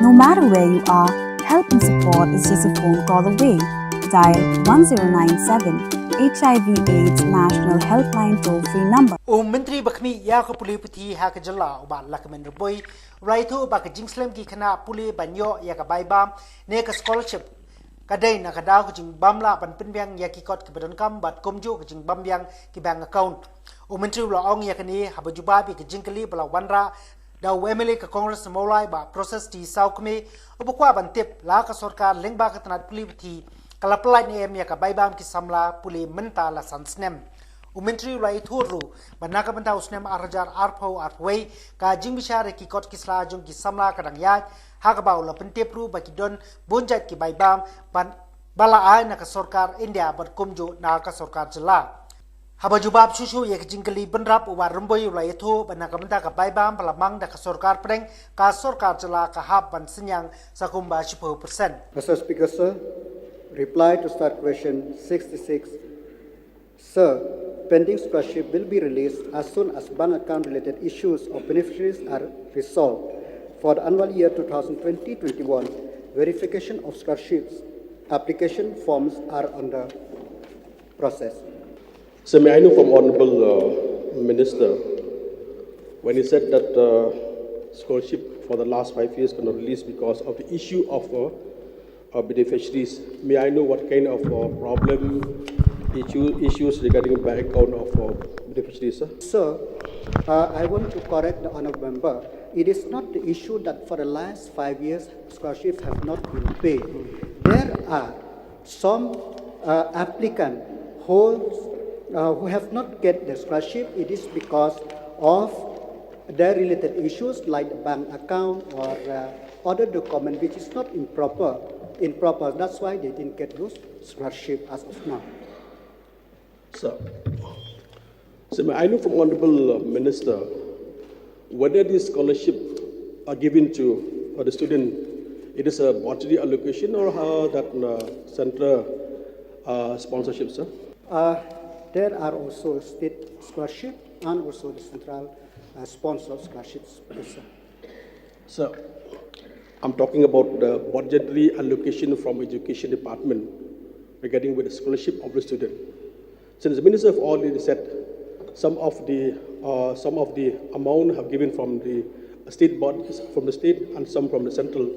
No matter where you are, help and support is just a phone call away. Dial 1097 HIV/AIDS National Helpline toll-free number. Menteri Bakmi ya ke puli putih ha ke jylla uban lakmen Rymbui raitu ba ke jing Slem ki khana puli banyo ya ke baibam ne ke scholarship kadai na kada ku jing bamla ban pinbiang ya ki kot ke badan kam bat komju ke jing bambiang ki bank account. Menteri la ong ya ke ni habajuba bi ke jing kali bala wanra da wemele ke congress molai ba proses di saukme ubakwa ban tip la ka sarkar lengba ke tanat puli putih kala pelai ni em ya ke baibam ki samla puli menta la sansnem. Menteri Rai Thuru banaka banta usnem arjar arpau arpway ka jing bishare ki kot kisla jong ki samla kadang ya hakabau la pentepru bakidon bonjat ki baibam ban bala ai na ka sarkar India bat komjo na ka sarkar jylla habajubab susu ye jingkali benrap wa Rymbui Rai Thu banaka banta ka baibam palamang da ka sarkar preng ka sarkar jylla ka hab ban senyang sakumba 10%. Mr. Speaker, sir, reply to start question 66. Sir, pending scholarship will be released as soon as bank account related issues of beneficiaries are resolved. For the annual year 2020-21, verification of scholarships application forms are under process. So may I know from Honorable Minister, when he said that scholarship for the last 5 years cannot release because of the issue of beneficiaries, may I know what kind of problem issues regarding bank account of beneficiaries, sir? Sir, I want to correct the honourable member. It is not the issue that for the last 5 years scholarships have not been paid. There are some applicants who have not get the scholarship. It is because of their related issues like the bank account or other document which is not improper. That's why they didn't get those scholarship as of now. So I know from Honorable Minister, whether this scholarship are given to the student, it is a budgetary allocation or that central sponsorship, sir? There are also state scholarship and also the central sponsored scholarships, sir. So I'm talking about the budgetary allocation from Education Department regarding with the scholarship of the student. Since the Minister have already said some of the amount have given from the state bodies, from the state and some from the central,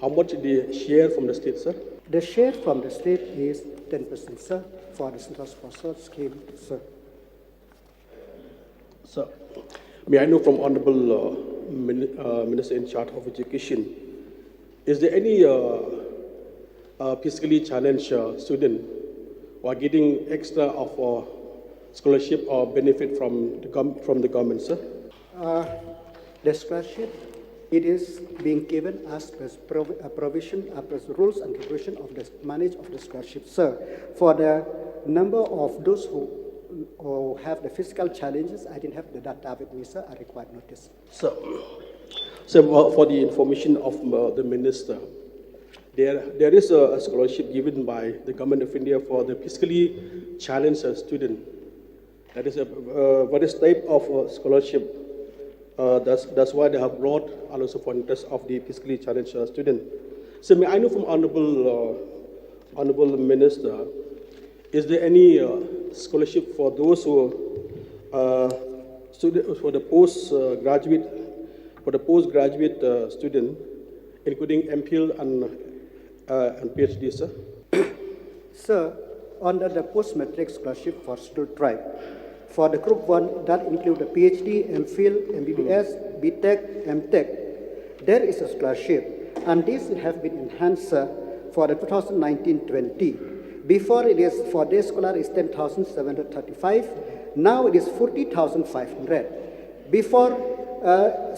how much they share from the state, sir? The share from the state is 10%, sir, for the central sponsored scheme, sir. So, may I know from Honorable Minister in charge of Education, is there any fiscally challenged student who are getting extra of scholarship or benefit from the government, sir? The scholarship, it is being given as per provision, as rules and regulation of the manage of the scholarship, sir. For the number of those who have the fiscal challenges, I didn't have the data with me, sir. I required notice. So for the information of the minister, there is a scholarship given by the government of India for the fiscally challenged student. That is what is type of scholarship. That's why they have brought also for interest of the fiscally challenged student. So may I know from honorable minister, is there any scholarship for those who student for the postgraduate student, including MPhil and PhD, sir? Sir, under the post-matric scholarship for student tribe, for the group 1 that include the PhD, MPhil, MBBS, BTech, MTech, there is a scholarship, and this have been enhanced, sir, for the 2019-20. Before it is for day scholar is 10,735. Now it is 40,500. Before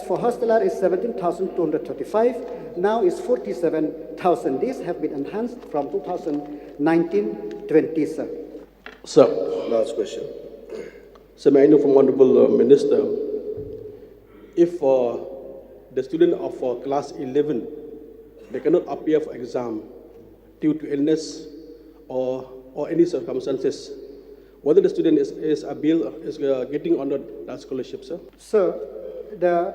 for hosteler is 17,235. Now is 47,000. These have been enhanced from 2019-20, sir. Sir, last question. So may I know from Honorable Minister, if the student of class 11, they cannot appear for exam due to illness or any circumstances, whether the student is getting under that scholarship, sir? Sir, the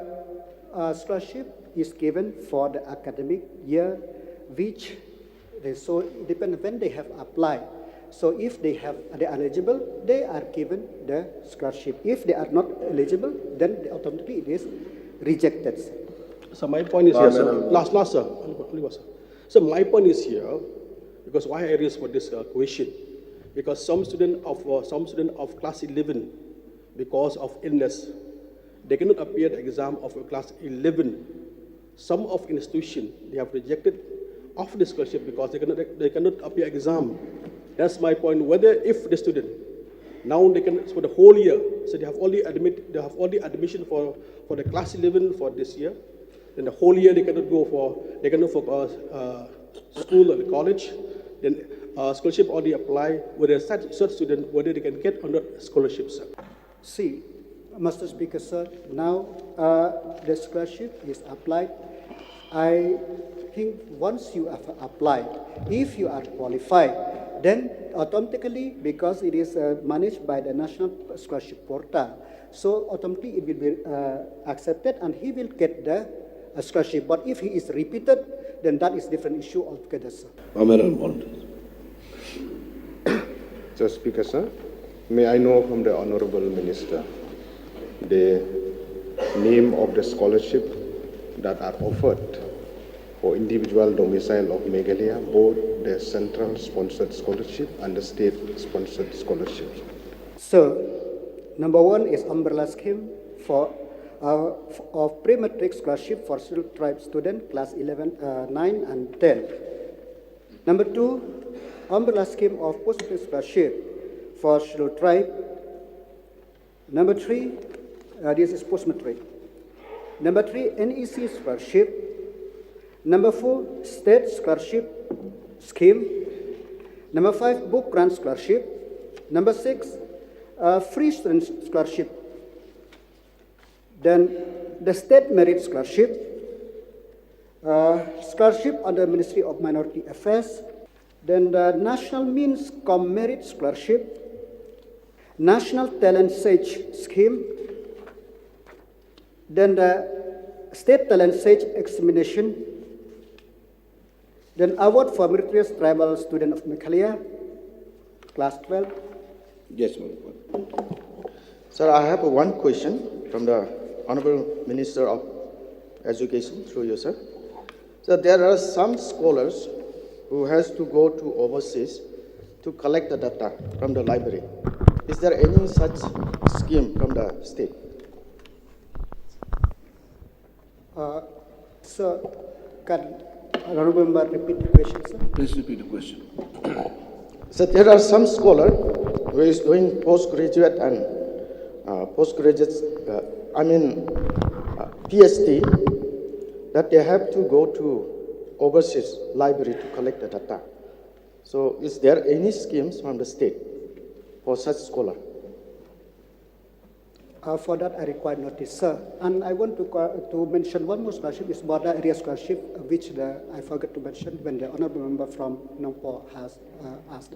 scholarship is given for the academic year, which so it depends when they have applied. So if they are eligible, they are given the scholarship. If they are not eligible, then automatically it is rejected. So my point is here, sir. Last, sir. So my point is here, because why I raised for this question, because some student of class 11, because of illness, they cannot appear the exam of class 11. Some of institution they have rejected of the scholarship because they cannot appear exam. That's my point. Whether if the student now they can for the whole year, so they have only admission for the class 11 for this year. Then the whole year they cannot go for school or college. Then scholarship already apply. Whether such student whether they can get under scholarships. See, Mr. Speaker, sir, now the scholarship is applied. I think once you have applied, if you are qualified, then automatically, because it is managed by the National Scholarship Portal, so automatically it will be accepted and he will get the scholarship. But if he is repeated, then that is different issue altogether, sir. So, Speaker, sir, may I know from the Honorable Minister the name of the scholarship that are offered for individual domicile of Meghalaya, both the central sponsored scholarship and the state sponsored scholarship? So, number one is umbrella scheme for of pre-matric scholarship for scheduled tribe student class 9 and 10. Number two, umbrella scheme of post-matric scholarship for scheduled tribe. Number three, this is post-matric. Number three, NEC scholarship. Number four, state scholarship scheme. Number five, book grant scholarship. Number six, free student scholarship. Then the state merit scholarship, scholarship under Ministry of Minority Affairs. Then the National Means Com Merit Scholarship, National Talent Sage Scheme. Then the State Talent Sage Examination. Then award for meritorious tribal student of Meghalaya, class 12. Yes, ma'am. Sir, I have one question from the Honorable Minister of Education, through you, sir. So there are some scholars who has to go to overseas to collect the data from the library. Is there any such scheme from the state? Sir, can Honorable Member repeat the question, sir? Please repeat the question. So there are some scholars who is doing postgraduate and PhD, that they have to go to overseas library to collect the data. So is there any schemes from the state for such scholar? For that, I require notice, sir. And I want to mention one more scholarship, is border area scholarship, which I forgot to mention when the Honorable Member from Namar has asked.